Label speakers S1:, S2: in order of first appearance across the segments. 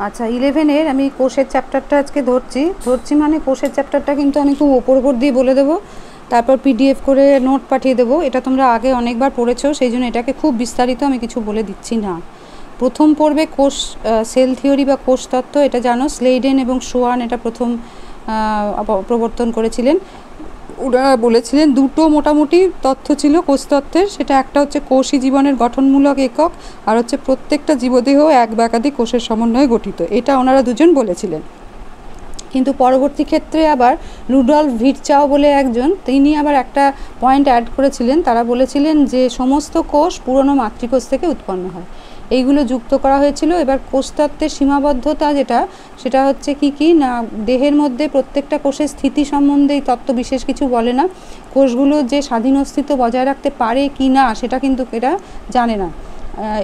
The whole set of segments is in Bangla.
S1: আচ্ছা 11-এর আমি কোষের চ্যাপ্টারটা আজকে ধরছি মানে কোষের চ্যাপ্টারটা কিন্তু আমি খুব ওপর দিয়ে বলে দেবো, তারপর পিডিএফ করে নোট পাঠিয়ে দেবো। এটা তোমরা আগে অনেকবার পড়েছো, সেই জন্য এটাকে খুব বিস্তারিত আমি কিছু বলে দিচ্ছি না। প্রথম পড়বে কোষ সেল থিওরি বা কোষতত্ত্ব। এটা জানো স্লেইডেন এবং সোয়ান এটা প্রথম প্রবর্তন করেছিলেন। ওরা বলেছিলেন দুটো মোটামুটি তথ্য ছিল কোষতত্ত্বের, সেটা একটা হচ্ছে কোষই জীবনের গঠনমূলক একক, আর হচ্ছে প্রত্যেকটা জীবদেহ এক বা একাধিক কোষের সমন্বয়ে গঠিত। এটা ওনারা দুজন বলেছিলেন। কিন্তু পরবর্তী ক্ষেত্রে আবার রুডলফ ভিরচাও বলে একজন, তিনি আবার একটা পয়েন্ট অ্যাড করেছিলেন। তারা বলেছিলেন যে সমস্ত কোষ পুরনো মাতৃকোষ থেকে উৎপন্ন হয়। এইগুলো যুক্ত করা হয়েছিল। এবার কোষতত্ত্বের সীমাবদ্ধতা সেটা হচ্ছে কি না, দেহের মধ্যে প্রত্যেকটা কোষের স্থিতি সম্বন্ধে এই তত্ত্ব বিশেষ কিছু বলে না। কোষগুলো যে স্বাধীন অস্তিত্ব বজায় রাখতে পারে কি না সেটা কিন্তু এরা জানে না,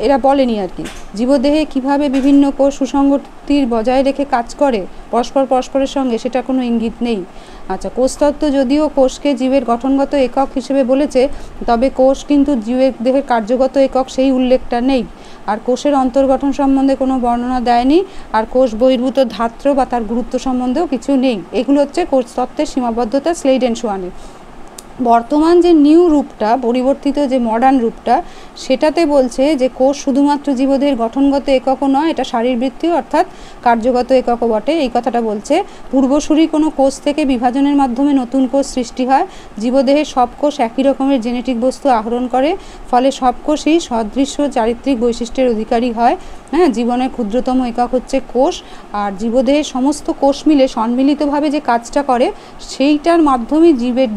S1: এরা বলেনি আর কি। জীবদেহে কিভাবে বিভিন্ন কোষ সুসংগতির বজায় রেখে কাজ করে পরস্পরের সঙ্গে, সেটা কোনো ইঙ্গিত নেই। আচ্ছা, কোষতত্ত্ব যদিও কোষকে জীবের গঠনগত একক হিসেবে বলেছে, তবে কোষ কিন্তু জীবের দেহের কার্যগত একক সেই উল্লেখটা নেই। আর কোষের অন্তর্গঠন সম্বন্ধে কোনো বর্ণনা দেয়নি, আর কোষ বহির্ভূত ধাত্র বা তার গুরুত্ব সম্বন্ধেও কিছু নেই। এগুলো হচ্ছে কোষতত্ত্বের সীমাবদ্ধতা স্লেইডেন সোয়ানে। বর্তমান যে নিউ রূপটা, পরিবর্তিত যে মডার্ন রূপটা, সেটাতে বলছে যে কোষ শুধুমাত্র জীবদেহের গঠনগত এককও নয়, এটা শারীরবৃত্তীয় অর্থাৎ কার্যগত এককও বটে। এই কথাটা বলছে। পূর্বসূরি কোনো কোষ থেকে বিভাজনের মাধ্যমে নতুন কোষ সৃষ্টি হয়। জীবদেহের সব কোষ একই রকমের জেনেটিক বস্তু আহরণ করে, ফলে সব কোষই সদৃশ্য চারিত্রিক বৈশিষ্ট্যের অধিকারী হয়। হ্যাঁ, জীবনের ক্ষুদ্রতম একক হচ্ছে কোষ, আর জীবদেহের সমস্ত কোষ মিলে সম্মিলিতভাবে যে কাজটা করে সেইটার মাধ্যমে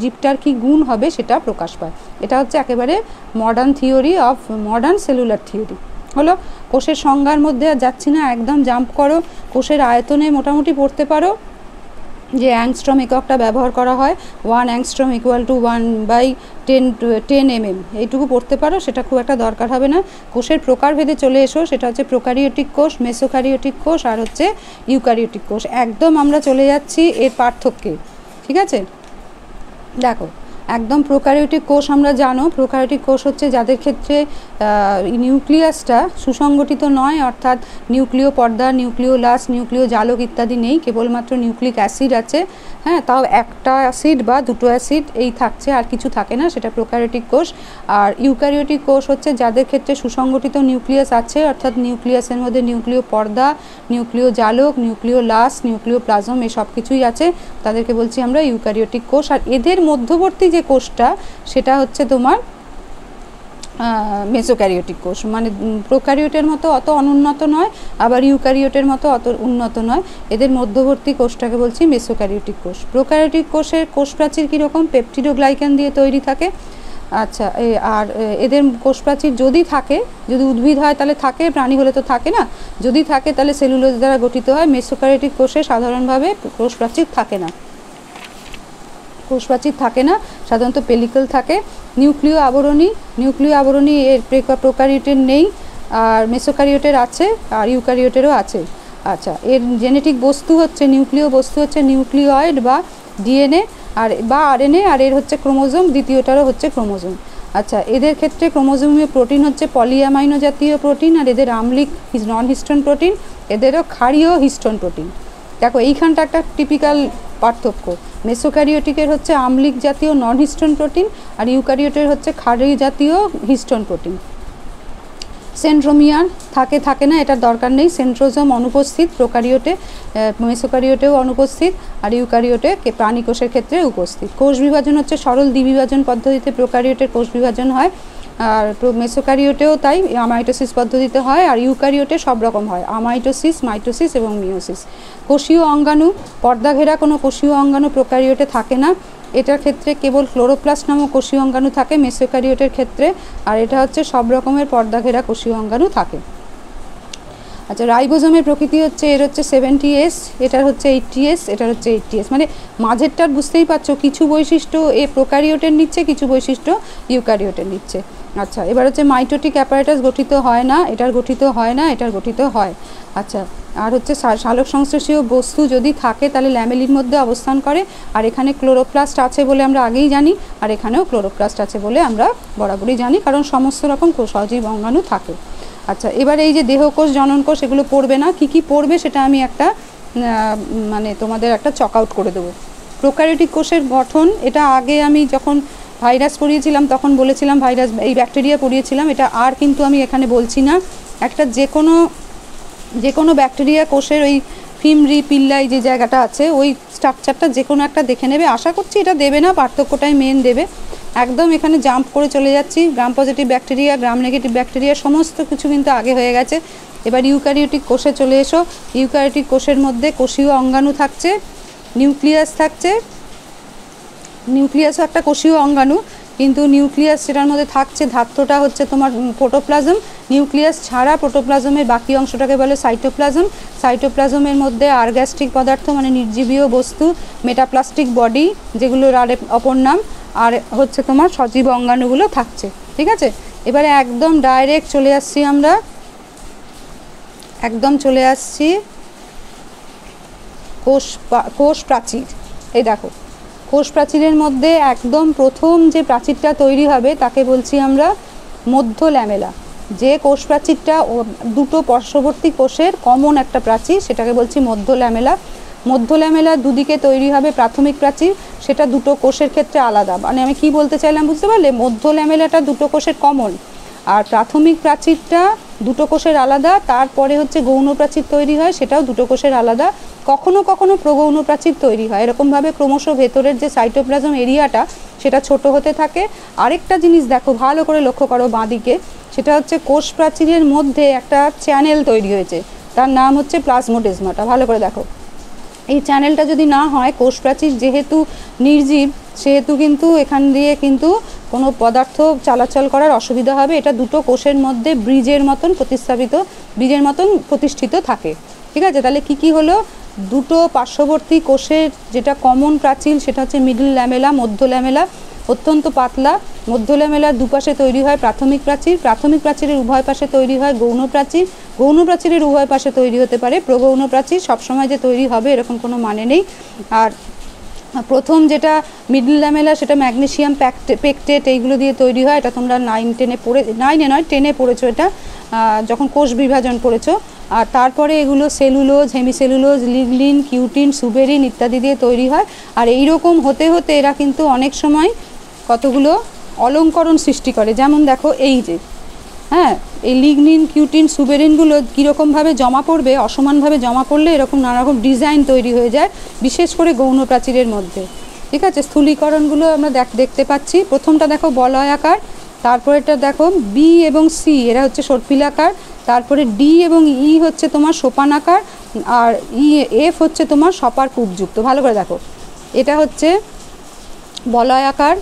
S1: জীবটার কি গুণ হবে সেটা প্রকাশ পায়। এটা হচ্ছে একেবারে modern theory of modern cellular theory. হলো। কোষের সংজ্ঞার মধ্যে আর যাচ্ছি না, একদম জাম্প করো। কোষের আয়তনে মোটামুটি পড়তে পারো যে অ্যাংস্ট্রম এককটা ব্যবহার করা হয়, 1 অ্যাংস্ট্রম ইকুয়াল টু 1/10 mm, এইটুকু পড়তে পারো, সেটা খুব একটা দরকার হবে না। কোষের প্রকারভেদে চলে এসো, সেটা হচ্ছে প্রোক্যারিওটিক কোষ, মেসোক্যারিওটিক কোষ আর হচ্ছে ইউক্যারিওটিক কোষ। একদম আমরা চলে যাচ্ছি এর পার্থক্যে, ঠিক আছে? দেখো, একদম প্রোক্যারিওটিক কোষ আমরা জানো, প্রোক্যারিওটিক কোষ হচ্ছে যাদের ক্ষেত্রে নিউক্লিয়াসটা সুসংগঠিত নয়, অর্থাৎ নিউক্লিয় পর্দা, নিউক্লিওলাস, নিউক্লিয় জালক ইত্যাদি নেই, কেবলমাত্র নিউক্লিক অ্যাসিড আছে। হ্যাঁ, তাও একটা অ্যাসিড বা দুটো অ্যাসিড এই থাকছে, আর কিছু থাকে না, সেটা প্রোক্যারিওটিক কোষ। আর ইউক্যারিওটিক কোষ হচ্ছে যাদের ক্ষেত্রে সুসংগঠিত নিউক্লিয়াস আছে, অর্থাৎ নিউক্লিয়াসের মধ্যে নিউক্লিয় পর্দা, নিউক্লিয় জালক, নিউক্লিওলাস, নিউক্লিওপ্লাজম এই সব কিছুই আছে, তাদেরকে বলছি আমরা ইউক্যারিওটিক কোষ। আর এদের মধ্যবর্তী যে কোষটা সেটা হচ্ছে তোমার মেসোক্যারিওটিক কোষ, মানে প্রোক্যারিওটের মতো অত অনুন্নত নয়, আবার ইউক্যারিওটের মতো অত উন্নত নয়। এদের মধ্যবর্তী কোষটাকে বলছি মেসোক্যারিওটিক কোষ। প্রোক্যারিওটিক কোষের কোষ প্রাচীর কীরকম? পেপটিডোগ্লাইকান দিয়ে তৈরি থাকে। আচ্ছা, আর এদের কোষ প্রাচীর যদি থাকে, যদি উদ্ভিদ হয় তাহলে থাকে, প্রাণী হলে তো থাকে না, যদি থাকে তাহলে সেলুলোজ দ্বারা গঠিত হয়। মেসোক্যারিওটিক কোষে সাধারণভাবে কোষ প্রাচীর থাকে না, সাধারণত পেলিকল থাকে। নিউক্লিয় আবরণী এর প্রোক্যারিওটের নেই, আর মেসোক্যারিওটের আছে, আর ইউক্যারিওটেরও আছে। আচ্ছা, এর জেনেটিক বস্তু হচ্ছে নিউক্লিওয়েড বা ডিএনএ আর বা আরএনএ, আর এর হচ্ছে ক্রোমোজোম, দ্বিতীয়টারও হচ্ছে ক্রোমোজোম। আচ্ছা, এদের ক্ষেত্রে ক্রোমোজোমীয় প্রোটিন হচ্ছে পলিঅ্যামাইনো জাতীয় প্রোটিন, আর এদের আম্লিক নন হিস্টোন প্রোটিন, এদেরও ক্ষারীয় হিস্টোন প্রোটিন। দেখো, এইখানটা একটা টিপিক্যাল পার্থক্য। মেসোক্যারিওটিকের হচ্ছে আম্লিক জাতীয় নন হিস্টোন প্রোটিন, আর ইউক্যারিওটের হচ্ছে ক্ষারীয় জাতীয় হিস্টোন প্রোটিন। সেন্ট্রোমিয়ার থাকে না, এটার দরকার নেই। সেন্ট্রোজোম অনুপস্থিত প্রোক্যারিওটে, মেসোক্যারিওটেও অনুপস্থিত, আর ইউক্যারিওটে প্রাণী কোষের ক্ষেত্রে উপস্থিত। কোষ বিভাজন হচ্ছে সরল দ্বিবিভাজন পদ্ধতিতে প্রোক্যারিওটের কোষ বিভাজন হয়, আর মেসোক্যারিওটেও তাই মাইটোসিস পদ্ধতিতে হয়, আর ইউক্যারিওটে সব রকম হয়, আমাইটোসিস, মাইটোসিস এবং মিওসিস। কোষীয় অঙ্গাণু, পর্দা ঘেরা কোনো কোষীয় অঙ্গাণু প্রোক্যারিওটে থাকে না। এটার ক্ষেত্রে কেবল ক্লোরোপ্লাস্ট নামক কোষীয় অঙ্গাণু থাকে মেসোক্যারিওটের ক্ষেত্রে, আর এটা হচ্ছে সব রকমের পর্দা ঘেরা কোষীয় অঙ্গাণু থাকে। আচ্ছা, রাইবোজোমের প্রকৃতি হচ্ছে, এর হচ্ছে 70S, এটার হচ্ছে 80S, এটার হচ্ছে 80S, মানে মাঝেরটার বুঝতেই পারছো, কিছু বৈশিষ্ট্য এ প্রোক্যারিওটের নিচ্ছে, কিছু বৈশিষ্ট্য ইউক্যারিওটের নিচ্ছে। আচ্ছা, এবার হচ্ছে মাইটোটিক অ্যাপারেটাস গঠিত হয় না, এটার গঠিত হয় না, এটার গঠিত হয়। আচ্ছা, আর হচ্ছে সালোক সংশ্লেষীয় বস্তু যদি থাকে তাহলে ল্যামেলির মধ্যে অবস্থান করে, আর এখানে ক্লোরোপ্লাস্ট আছে বলে আমরা আগেই জানি, আর এখানেও ক্লোরোপ্লাস্ট আছে বলে আমরা বরাবরই জানি, কারণ সমস্ত রকম সজীব অঙ্গাণু থাকে। আচ্ছা, এবার এই যে দেহকোষ জননকোষ এগুলো পড়বে না, কি পড়বে সেটা আমি একটা মানে তোমাদের একটা চক আউট করে দেবো। প্রোক্যারিওটিক কোষের গঠন, এটা আগে আমি যখন ভাইরাস পড়িয়েছিলাম তখন বলেছিলাম, ভাইরাস এই ব্যাকটেরিয়া পড়িয়েছিলাম, এটা আর কিন্তু আমি এখানে বলছি না। একটা যে কোনো ব্যাকটেরিয়া কোষের ওই ফিমরি পিল্লাই যে জায়গাটা আছে ওই স্ট্রাকচারটা যে কোনো একটা দেখে নেবে। আশা করছি এটা দেবে না, পার্থক্যটাই মেন দেবে। একদম এখানে জাম্প করে চলে যাচ্ছি, gram positive bacteria, gram negative bacteria সমস্ত কিছু কিন্তু আগে হয়ে গেছে। এবার ইউক্যারিওটিক কোষে চলে এসো। ইউক্যারিওটিক কোষের মধ্যে কোষীয় অঙ্গাণু থাকছে, নিউক্লিয়াস থাকছে, নিউক্লিয়াসও একটা কোষীয় অঙ্গাণু, কিন্তু নিউক্লিয়াস সেটার মধ্যে থাকছে, ধাত্রটা হচ্ছে তোমার প্রোটোপ্লাজম। নিউক্লিয়াস ছাড়া প্রোটোপ্লাজমের বাকি অংশটাকে বলে সাইটোপ্লাজম। সাইটোপ্লাজমের মধ্যে আর্গ্যাস্টিক পদার্থ মানে নির্জীবীয় বস্তু, মেটাপ্লাস্টিক বডি যেগুলোর আর অপর নাম, আর হচ্ছে তোমার সজীব অঙ্গাণুগুলো থাকছে। ঠিক আছে, এবারে একদম ডাইরেক্ট চলে আসছি, আমরা একদম চলে আসছি কোষ প্রাচীর। এই দেখো, কোষ প্রাচীরের মধ্যে একদম প্রথম যে প্রাচীরটা তৈরি হবে তাকে বলছি আমরা মধ্য ল্যামেলা। যে কোষ প্রাচীরটা দুটো পার্শ্ববর্তী কোষের কমন একটা প্রাচীর, সেটাকে বলছি মধ্য ল্যামেলা। মধ্য ল্যামেলা দুদিকে তৈরি হবে প্রাথমিক প্রাচীর, সেটা দুটো কোষের ক্ষেত্রে আলাদা। মানে আমি কি বলতে চাইলাম বুঝতে পারলে? মধ্য ল্যামেলাটা দুটো কোষের কমন, আর প্রাথমিক প্রাচীরটা দুটো কোষের আলাদা। তারপরে হচ্ছে গৌণ প্রাচীর তৈরি হয়, সেটাও দুটো কোষের আলাদা। কখনো কখনো প্রগৌণ প্রাচীর তৈরি হয়। এরকমভাবে ক্রমশ ভেতরের যে সাইটোপ্লাজম এরিয়াটা সেটা ছোট হতে থাকে। আরেকটা জিনিস দেখো, ভালো করে লক্ষ্য করো বাঁদিকে, সেটা হচ্ছে কোষ প্রাচীরের মধ্যে একটা চ্যানেল তৈরি হয়েছে, তার নাম হচ্ছে প্লাজমোডেজমাটা। ভালো করে দেখো, এই চ্যানেলটা যদি না হয়, কোষ প্রাচীর যেহেতু নির্জীব সেহেতু কিন্তু এখান দিয়ে কিন্তু কোনো পদার্থ চলাচল করার অসুবিধা হবে। এটা দুটো কোষের মধ্যে ব্রিজের মতন প্রতিষ্ঠিত থাকে। ঠিক আছে, তাহলে কি হলো? দুটো পার্শ্ববর্তী কোষের যেটা কমন প্রাচীর সেটা হচ্ছে মিডল ল্যামেলা, মধ্য ল্যামেলা, অত্যন্ত পাতলা। মধ্য ল্যামেলার দুপাশে তৈরি হয় প্রাথমিক প্রাচীর, প্রাথমিক প্রাচীরের উভয় পাশে তৈরি হয় গৌণ প্রাচীর, গৌণ প্রাচীরের উভয় পাশে তৈরি হতে পারে প্রগৌণ প্রাচীর। সবসময় যে তৈরি হবে এরকম কোনো মানে নেই। আর প্রথম যেটা মিডল ল্যামেলা সেটা ম্যাগনেসিয়াম পেকটেট এইগুলো দিয়ে তৈরি হয়। এটা তোমরা 10-এ পড়েছো, এটা যখন কোষ বিভাজন পড়েছো। আর তারপরে এগুলো সেলুলোজ, হেমিসেলুলোজ, লিগলিন, কিউটিন, সুবেরিন ইত্যাদি দিয়ে তৈরি হয়। আর এইরকম হতে হতে এরা কিন্তু অনেক সময় কতগুলো অলঙ্করণ সৃষ্টি করে। যেমন দেখো এই যে, হ্যাঁ, এই লিগনিন, কিউটিন, সুবেরিনগুলো কীরকমভাবে জমা পড়বে, অসমানভাবে জমা পড়লে এরকম নানারকম ডিজাইন তৈরি হয়ে যায়, বিশেষ করে গৌণ প্রাচীরের মধ্যে। ঠিক আছে, স্থূলীকরণগুলো আমরা দেখতে পাচ্ছি। প্রথমটা দেখো বলয়াকার, তারপরেটা দেখো বি এবং সি এরা হচ্ছে সর্পিলাকার, তারপরে ডি এবং ই হচ্ছে তোমার সোপানাকার, আর এফ হচ্ছে তোমার সপার কূপযুক্ত। ভালো করে দেখো, এটা হচ্ছে বলয়াকার,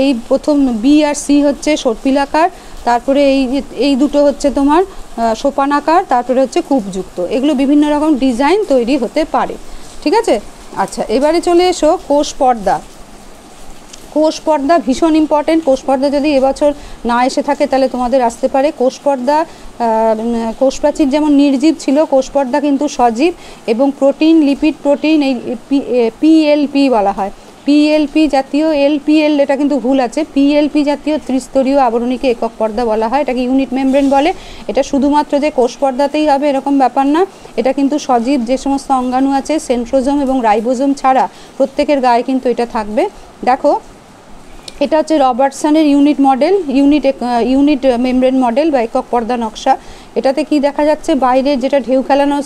S1: এই প্রথম বি আর সি হচ্ছে সর্পিলাকার, তারপরে এই দুটো হচ্ছে তোমার সোপানাকার, তারপরে হচ্ছে কূপযুক্ত। এগুলো বিভিন্ন রকম ডিজাইন তৈরি হতে পারে। ঠিক আছে, আচ্ছা এবারে চলে এসো কোষ পর্দা। কোষ পর্দা ভীষণ ইম্পর্টেন্ট। কোষ পর্দা যদি এবছর না এসে থাকে তাহলে তোমাদের আসতে পারে। কোষ পর্দা, কোষ প্রাচীর যেমন নির্জীব ছিল, কোষ পর্দা কিন্তু সজীব, এবং প্রোটিন, লিপিড প্রোটিন, এই পিএলপি বলা হয়। পিএলপি জাতীয়, এলপিএল এটা কিন্তু ভুল আছে, পিএলপি জাতীয় ত্রিস্তরীয় আবরণীকে একক পর্দা বলা হয়। এটাকে ইউনিট মেমব্রেন বলে। এটা শুধুমাত্র যে কোষ পর্দাতেই হবে এরকম ব্যাপার না, এটা কিন্তু সজীব যে সমস্ত অঙ্গাণু আছে, সেন্ট্রোজোম এবং রাইবোজোম ছাড়া প্রত্যেকের গায়ে কিন্তু এটা থাকবে। দেখো, এটা হচ্ছে রবার্টসনের ইউনিট মেমব্রেন মডেল বা একক পর্দা নকশা। এটাতে কি দেখা যাচ্ছে, বাইরে যেটা ঢেউ খেলানো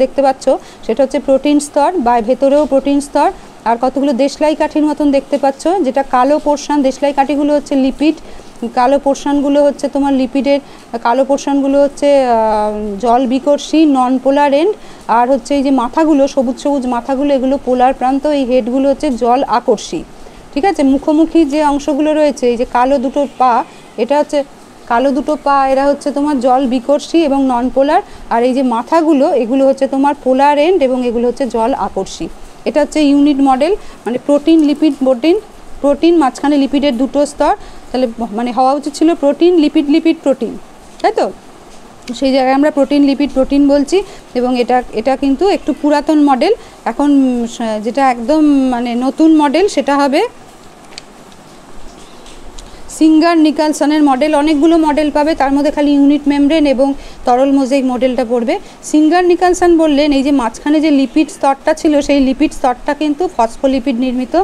S1: দেখতে পাচ্ছ সেটা হচ্ছে প্রোটিন স্তর, বা ভেতরেও প্রোটিন স্তর, আর কতগুলো দেশলাই কাঠির মতন দেখতে পাচ্ছ। যেটা কালো পোর্শন, দেশলাই কাঠিগুলো হচ্ছে লিপিড, কালো পোর্শনগুলো হচ্ছে তোমার লিপিডের, কালো পোর্শনগুলো হচ্ছে জল বিকর্ষী নন পোলার এন্ড, আর হচ্ছে এই যে মাথাগুলো সবুজ সবুজ মাথাগুলো এগুলো পোলার প্রান্ত, এই হেডগুলো হচ্ছে জল আকর্ষী। ঠিক আছে, মুখোমুখি যে অংশগুলো রয়েছে, এই যে কালো দুটো পা, এটা হচ্ছে কালো দুটো পা, এরা হচ্ছে তোমার জল বিকর্ষী এবং নন পোলার, আর এই যে মাথাগুলো এগুলো হচ্ছে তোমার পোলার এন্ড এবং এগুলো হচ্ছে জল আকর্ষী। এটা হচ্ছে ইউনিট মডেল, মানে প্রোটিন, লিপিড, প্রোটিন মাঝখানে লিপিডের দুটো স্তর, তাহলে মানে হওয়া উচিত ছিল প্রোটিন, লিপিড, প্রোটিন, তাই তো? সেই জায়গায় আমরা প্রোটিন, লিপিড, প্রোটিন বলছি। এবং এটা কিন্তু একটু পুরাতন মডেল। এখন যেটা একদম মানে নতুন মডেল সেটা হবে সিঙ্গার নিকালসনের মডেল, অনেকগুলো মডেল পাবে, তার মধ্যে খালি ইউনিট মেমব্রেন এবং তরল মোজাইক মডেলটা পড়বে। সিঙ্গার নিকালসন বললেন এই যে মাঝখানে যে লিপিড স্তরটা ছিল সেই লিপিড স্তরটা কিন্তু ফসফোলিপিড নির্মিত।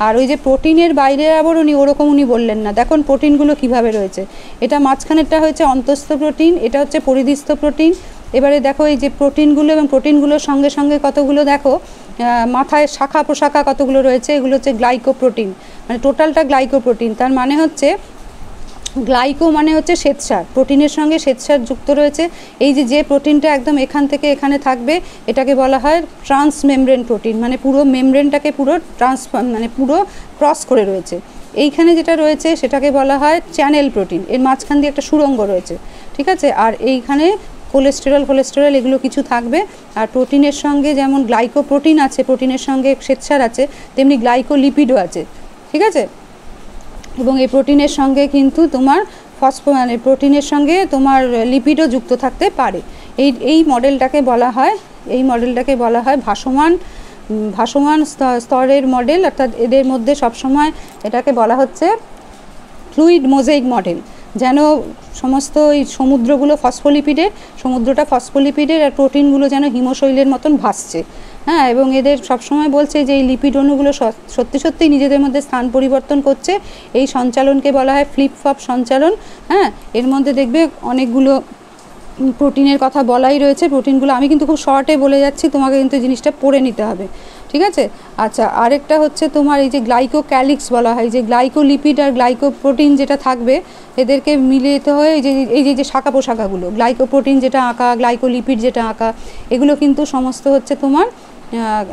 S1: আর ওই যে প্রোটিনের বাইরের আবরণী ওরকম উনি বললেন না। দেখুন প্রোটিনগুলো কিভাবে রয়েছে, এটা মাঝখানেরটা হচ্ছে অন্তঃস্থ প্রোটিন, এটা হচ্ছে পরিধিস্থ প্রোটিন। এবারে দেখো এই যে প্রোটিনগুলো এবং প্রোটিনগুলোর সঙ্গে সঙ্গে কতগুলো দেখো মাথায় শাখা প্রশাখা কতগুলো রয়েছে, এগুলো হচ্ছে গ্লাইকোপ্রোটিন, মানে টোটালটা গ্লাইকোপ্রোটিন। তার মানে হচ্ছে গ্লাইকো মানে হচ্ছে শ্বেতসার, প্রোটিনের সঙ্গে শ্বেতসার যুক্ত রয়েছে। এই যে প্রোটিনটা একদম এখান থেকে এখানে থাকবে এটাকে বলা হয় ট্রান্স মেমব্রেন প্রোটিন, মানে পুরো মেমব্রেনটাকে পুরো মানে পুরো ক্রস করে রয়েছে। এইখানে যেটা রয়েছে সেটাকে বলা হয় চ্যানেল প্রোটিন, এর মাঝখান দিয়ে একটা সুড়ঙ্গ রয়েছে, ঠিক আছে। আর এইখানে কোলেস্টেরল এগুলো কিছু থাকবে। আর প্রোটিনের সঙ্গে যেমন গ্লাইকোপ্রোটিন আছে, প্রোটিনের সঙ্গে শ্বেতসার আছে, তেমনি গ্লাইকোলিপিডও আছে, ঠিক আছে। এবং এই প্রোটিনের সঙ্গে কিন্তু তোমার মানে প্রোটিনের সঙ্গে তোমার লিপিডও যুক্ত থাকতে পারে। এই মডেলটাকে বলা হয় ভাসমান স্তরের মডেল, অর্থাৎ এদের মধ্যে সবসময় এটাকে বলা হচ্ছে ফ্লুইড মোজাইক মডেল, যেন সমস্ত এই সমুদ্রটা ফসফোলিপিডের আর প্রোটিনগুলো যেন হিমশৈলের মতন ভাসছে। হ্যাঁ, এবং এদের সবসময় বলছে যে এই লিপিড অণুগুলো সত্যি সত্যিই নিজেদের মধ্যে স্থান পরিবর্তন করছে। এই সঞ্চালনকে বলা হয় ফ্লিপ ফ্লপ সঞ্চালন। হ্যাঁ, এর মধ্যে দেখবে অনেকগুলো প্রোটিনের কথা বলাই রয়েছে। প্রোটিনগুলো আমি কিন্তু খুব শর্টে বলে যাচ্ছি, তোমাকে কিন্তু জিনিসটা পড়ে নিতে হবে, ঠিক আছে। আচ্ছা, আরেকটা হচ্ছে তোমার এই যে গ্লাইকোক্যালিক্স বলা হয়, যে গ্লাইকোলিপিড আর গ্লাইকোপ্রোটিন যেটা থাকবে এদেরকে মিলিত হয়ে এই যে শাখা প্রশাখাগুলো, গ্লাইকোপ্রোটিন যেটা আঁকা, গ্লাইকোলিপিড যেটা আঁকা, এগুলো কিন্তু সমস্ত হচ্ছে তোমার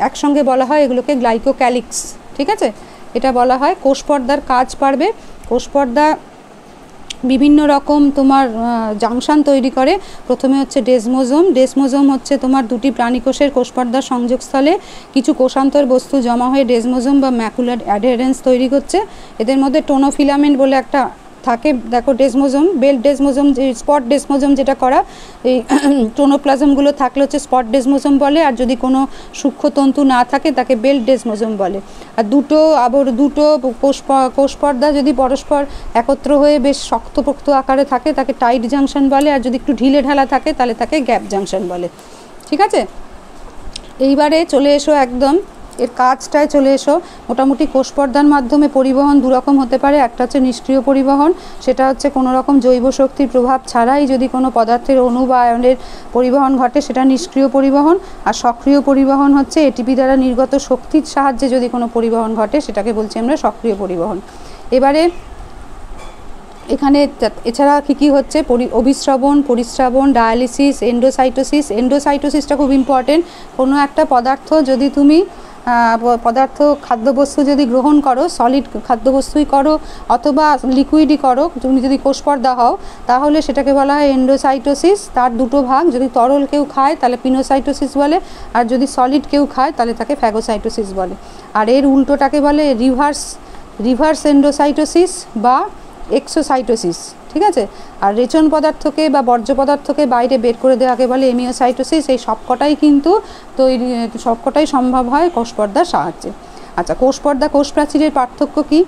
S1: একসঙ্গে বলা হয় এগুলোকে গ্লাইকোক্যালিক্স, ঠিক আছে। এটা বলা হয় কোষপর্দার কাজ পারবে। কোষপর্দা বিভিন্ন রকম তোমার জাংশন তৈরি করে। প্রথমে হচ্ছে ডেসমোজোম হচ্ছে তোমার দুটি প্রাণীকোষের কোষপর্দার সংযোগস্থলে কিছু কোষান্তর বস্তু জমা হয়ে ডেসমোজোম বা ম্যাকুলার অ্যাডহেরেন্স তৈরি করছে। এদের মধ্যে টোনোফিলামেন্ট বলে একটা থাকে, দেখো ডেসমোজোম, বেল্ট ডেসমোজোম, যে স্পট ডেসমোজোম যেটা করা, এই টোনোপ্লাজমগুলো থাকলে হচ্ছে স্পট ডেসমোজোম বলে। আর যদি কোনো সূক্ষ্মতন্তু না থাকে তাকে বেল্ট ডেসমোজোম বলে। আর দুটো কোষপর্দা যদি পরস্পর একত্র হয়ে বেশ শক্তপোক্ত আকারে থাকে তাকে টাইট জাংশন বলে। আর যদি একটু ঢিলে ঢালা থাকে তাহলে তাকে গ্যাপ জাংশন বলে, ঠিক আছে। এইবারে চলে এসো একদম এর কাজটায় চলে এসো। মোটামুটি কোষপর্দার মাধ্যমে পরিবহন দুরকম হতে পারে। একটা হচ্ছে নিষ্ক্রিয় পরিবহন, সেটা হচ্ছে কোনো রকম জৈব শক্তির প্রভাব ছাড়াই যদি কোনো পদার্থের অণু বা আয়নের পরিবহন ঘটে সেটা নিষ্ক্রিয় পরিবহন। আর সক্রিয় পরিবহন হচ্ছে এটিপি দ্বারা নির্গত শক্তির সাহায্যে যদি কোনো পরিবহন ঘটে সেটাকে বলছি আমরা সক্রিয় পরিবহন। এবারে এখানে এছাড়া কী হচ্ছে অভিস্রবণ, পরিস্রবণ, ডায়ালিসিস, এন্ডোসাইটোসিসটা খুব ইম্পর্টেন্ট। কোনো একটা পদার্থ যদি তুমি খাদ্যবস্তু যদি গ্রহণ করো, সলিড খাদ্যবস্তুই করো অথবা লিকুইডই করো, তুমি যদি কোষপর্দা হও তাহলে সেটাকে বলা হয় এন্ডোসাইটোসিস। তার দুটো ভাগ, যদি তরল কেউ খায় তাহলে পিনোসাইটোসিস বলে, আর যদি সলিড কেউ খায় তাহলে তাকে ফ্যাগোসাইটোসিস বলে। আর এর উল্টোটাকে বলে রিভার্স এন্ডোসাইটোসিস বা এক্সোসাইটোসিস, ঠিক আছে। আর রেচন পদার্থকে বা বর্জ্য পদার্থকে বাইরে বের করে দেওয়াকে বলে এমিওসাইটোসিস। এই সবকটাই সম্ভব হয় কোষপর্দার সাহায্যে। আচ্ছা, কোষপর্দা কোষপ্রাচীরের পার্থক্য কি?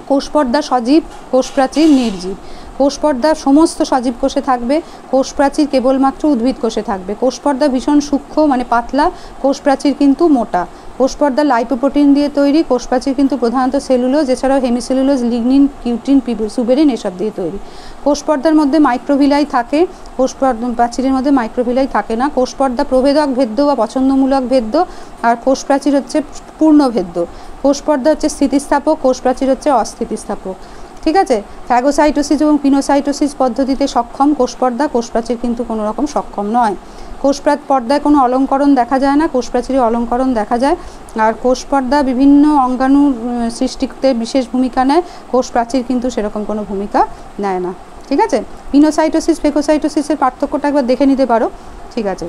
S1: কোষপর্দা সজীব, কোষপ্রাচীর নির্জীব। কোষপর্দা সমস্ত সজীব কোষে থাকবে, কোষপ্রাচীর কেবলমাত্র উদ্ভিদ কোষে থাকবে। কোষপর্দা ভীষণ সূক্ষ্ম মানে পাতলা, কোষপ্রাচীর কিন্তু মোটা। কোষপর্দা লাইপোপ্রোটিন দিয়ে তৈরি, কোষপ্রাচীর কিন্তু প্রধানত সেলুলোজ, এছাড়াও হেমিসেলুলোজ, লিগনিন, কিউটিন, সুবেরিন এসব দিয়ে তৈরি। কোষপর্দার মধ্যে মাইক্রোভিলাই থাকে, কোষপ্রাচীরের মধ্যে মাইক্রোভিলাই থাকে না। কোষপর্দা প্রভেদক ভেদ্য বা পছন্দমূলক ভেদ্য, আর কোষপ্রাচীর হচ্ছে পূর্ণভেদ্য। কোষপর্দা হচ্ছে স্থিতিস্থাপক, কোষপ্রাচীর হচ্ছে অস্থিতিস্থাপক, ঠিক আছে। ফ্যাগোসাইটোসিস এবং পিনোসাইটোসিস পদ্ধতিতে সক্ষম কোষপর্দা, কোষপ্রাচীর কিন্তু কোনো রকম সক্ষম নয়। পর্দায় কোনো অলঙ্করণ দেখা যায় না, কোষপ্রাচীরে অলঙ্করণ দেখা যায়। আর কোষপর্দা বিভিন্ন অঙ্গাণুর সৃষ্টিতে বিশেষ ভূমিকা নেয়, কোষপ্রাচীর কিন্তু সেরকম কোনো ভূমিকা নেয় না, ঠিক আছে। পিনোসাইটোসিস ফ্যাগোসাইটোসিসের পার্থক্যটা একবার দেখে নিতে পারো, ঠিক আছে।